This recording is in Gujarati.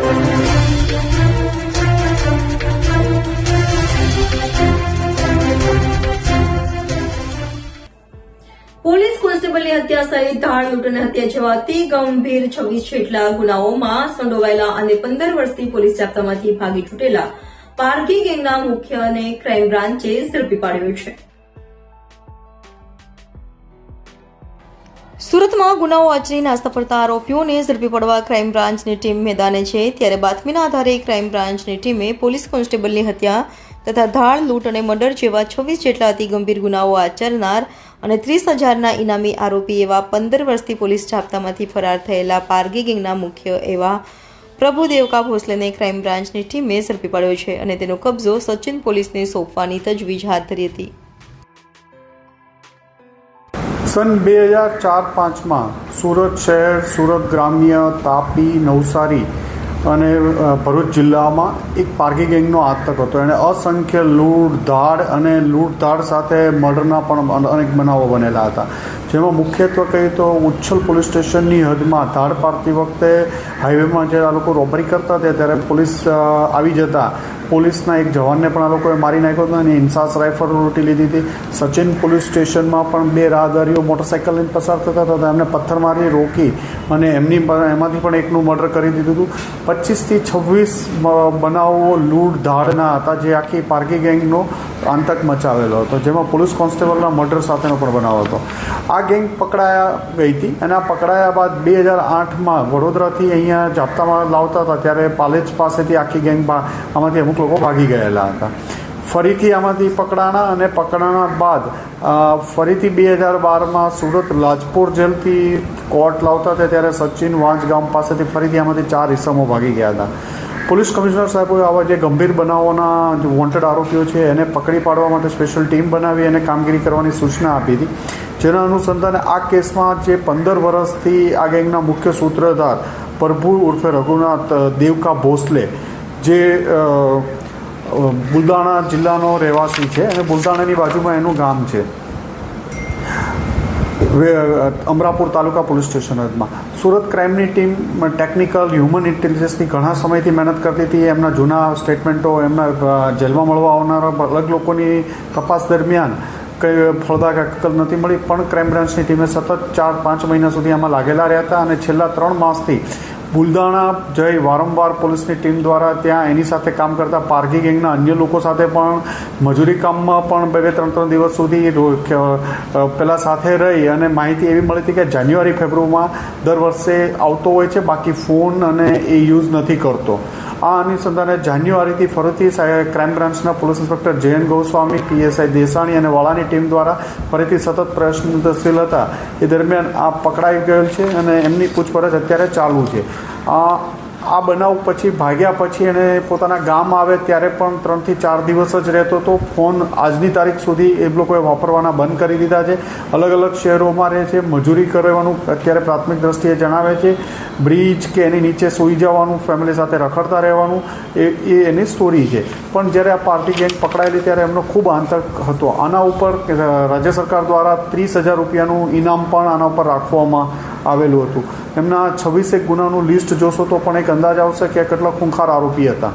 પોલીસ કોન્સ્ટેબલની હત્યા સહિત ધાડ લૂંટ અને હત્યા જેવા અતિ ગંભીર 26 જેટલા ગુનાઓમાં સંડોવાયેલા અને 15 વર્ષથી પોલીસ જાપ્તામાંથી ભાગી છૂટેલા પારગી ગેંગના મુખ્યને ક્રાઇમ બ્રાન્ચે ઝડપી પાડ્યો છે. સુરતમાં ગુનાઓ આચરી નાસ્તા ફરતા આરોપીઓને ઝડપી પાડવા ક્રાઇમ બ્રાન્ચની ટીમ મેદાને છે. ત્યારે બાતમીના આધારે ક્રાઇમ બ્રાન્ચની ટીમે પોલીસ કોન્સ્ટેબલની હત્યા તથા ધાડ લૂંટ અને મર્ડર જેવા 26 જેટલા અતિ ગંભીર ગુનાઓ આચરનાર અને 30,000ના ઇનામી આરોપી એવા 15 વર્ષથી પોલીસ જાપ્તામાંથી ફરાર થયેલા પારગી ગેંગના મુખ્ય એવા પ્રભુદેવકા ભોસલેને ક્રાઇમ બ્રાન્ચની ટીમે ઝડપી પાડ્યો છે અને તેનો કબજો સચિન પોલીસને સોંપવાની તજવીજ હાથ ધરી હતી. સન 2004-5માં સુરત શહેર, સુરત ગ્રામ્ય, તાપી, નવસારી અને ભરૂચ જિલ્લામાં એક પારગી ગેંગનો આતંક હતો. એણે અસંખ્ય લૂંટધાડ અને લૂંટધાડ સાથે મર્ડરના પણ અનેક બનાવો બનેલા હતા. જેમાં મુખ્યત્વે કહીએ તો ઉચ્છલ પોલીસ સ્ટેશનની હદમાં ધાડ પાડતી વખતે હાઈવેમાં જે આ લોકો રોબરી કરતા હતા ત્યારે પોલીસ આવી જતા પોલીસના એક જવાનને પણ આ લોકોએ મારી નાખ્યો હતો અને ઇન્સાસ રાઇફલ લૂંટી લીધી હતી. સચિન પોલીસ સ્ટેશનમાં પણ 2 રાહદારીઓ મોટરસાઇકલ લઈને પસાર થતા હતા, એમને પથ્થર મારી રોકી અને એમાંથી પણ એકનું મર્ડર કરી દીધું હતું. 25થી 26 બનાવો લૂંટધાડના હતા જે આખી પારગી ગેંગનો આતંક મચાવેલો હતો, જેમાં પોલીસ કોન્સ્ટેબલના મર્ડર સાથેનો પણ બનાવ હતો. આ ગેંગ પકડાયા ગઈ હતી અને આ પકડાયા બાદ 2008માં વડોદરાથી અહીંયા જાપ્તામાં લાવતા હતા ત્યારે પાલેજ પાસેથી આખી ગેંગ આમાંથી અમુક લોકો ભાગી ગયેલા હતા. ફરીથી આમાંથી પકડાણા અને પકડાણા બાદ ફરીથી 2012માં સુરત લાજપોર જેલથી કોર્ટ લાવતા હતા ત્યારે સચિન વાંચ ગામ પાસેથી ફરીથી આમાંથી 4 ઇસમો ભાગી ગયા હતા. પોલીસ કમિશનર સાહેબોએ આવા જે ગંભીર બનાવોના જે વોન્ટેડ આરોપીઓ છે એને પકડી પાડવા માટે સ્પેશિયલ ટીમ બનાવી અને કામગીરી કરવાની સૂચના આપી હતી. જેના અનુસંધાને આ કેસમાં જે 15 વર્ષથી આ ગેંગના મુખ્ય સૂત્રધાર પ્રભુ ઉર્ફે રઘુનાથ દેવકા ભોસલે જે બુલદાણા જિલ્લાનો રહેવાસી છે અને બુલદાણાની બાજુમાં એનું ગામ છે અમરાપુર તાલુકા પોલીસ સ્ટેશન હદમાં. સુરત ક્રાઇમની ટીમ ટેકનિકલ હ્યુમન ઇન્ટેલિજન્સની ઘણા સમયથી મહેનત કરતી હતી. એમના જૂના સ્ટેટમેન્ટો, એમના જેલમાં મળવા આવનારા અલગ લોકોની તપાસ દરમિયાન કંઈ ફળદાયક હકીકત નથી મળી, પણ ક્રાઇમ બ્રાન્ચની ટીમે સતત 4-5 મહિના સુધી આમાં લાગેલા રહ્યા હતા અને છેલ્લા 3 માસથી બુલદાણા જઈ વારંવાર પોલીસની ટીમ દ્વારા ત્યાં એની સાથે કામ કરતા પારગી ગેંગના અન્ય લોકો સાથે પણ મજૂરી કામમાં પણ 2-3 દિવસ સુધી પહેલાં સાથે રહી અને માહિતી એવી મળી હતી કે જાન્યુઆરી-ફેબ્રુઆરીમાં દર વર્ષે આવતો હોય છે, બાકી ફોન અને એ યુઝ નથી કરતો. આ અનુસંધાને જાન્યુઆરીથી ફરીથી ક્રાઇમ બ્રાન્ચના police inspector Jayant Goswami, PSI Desani અને વાળાની ટીમ દ્વારા ફરીથી સતત પ્રયત્નશીલ હતા. એ દરમિયાન આ પકડાઈ ગયેલ છે અને એમની પૂછપરછ અત્યારે ચાલુ છે. આ બનાવ પછી ભાગ્યા પછી એને પોતાના ગામ આવે ત્યારે પણ 3થી 4 દિવસ જ રહેતો હતો. ફોન આજની તારીખ સુધી એ લોકોએ વાપરવાના બંધ કરી દીધા છે. અલગ અલગ શહેરોમાં રહે છે, મજૂરી કરવાનું અત્યારે પ્રાથમિક દ્રષ્ટિએ જણાવે છે. બ્રિજ કે એની નીચે સૂઈ જવાનું, ફેમિલી સાથે રખડતા રહેવાનું એ એની સ્ટોરી છે. પણ જ્યારે આ પાર્ટી ગેંગ પકડાયેલી ત્યારે એમનો ખૂબ આતંક હતો. આના ઉપર રાજ્ય સરકાર દ્વારા 30,000 રૂપિયાનું ઇનામ પણ આના ઉપર રાખવામાં આવેલું હતું. એમના 26 ગુનાનું લિસ્ટ જોશો તો પણ એક અંદાજ આવશે કે કેટલા ખૂંખાર આરોપી હતા.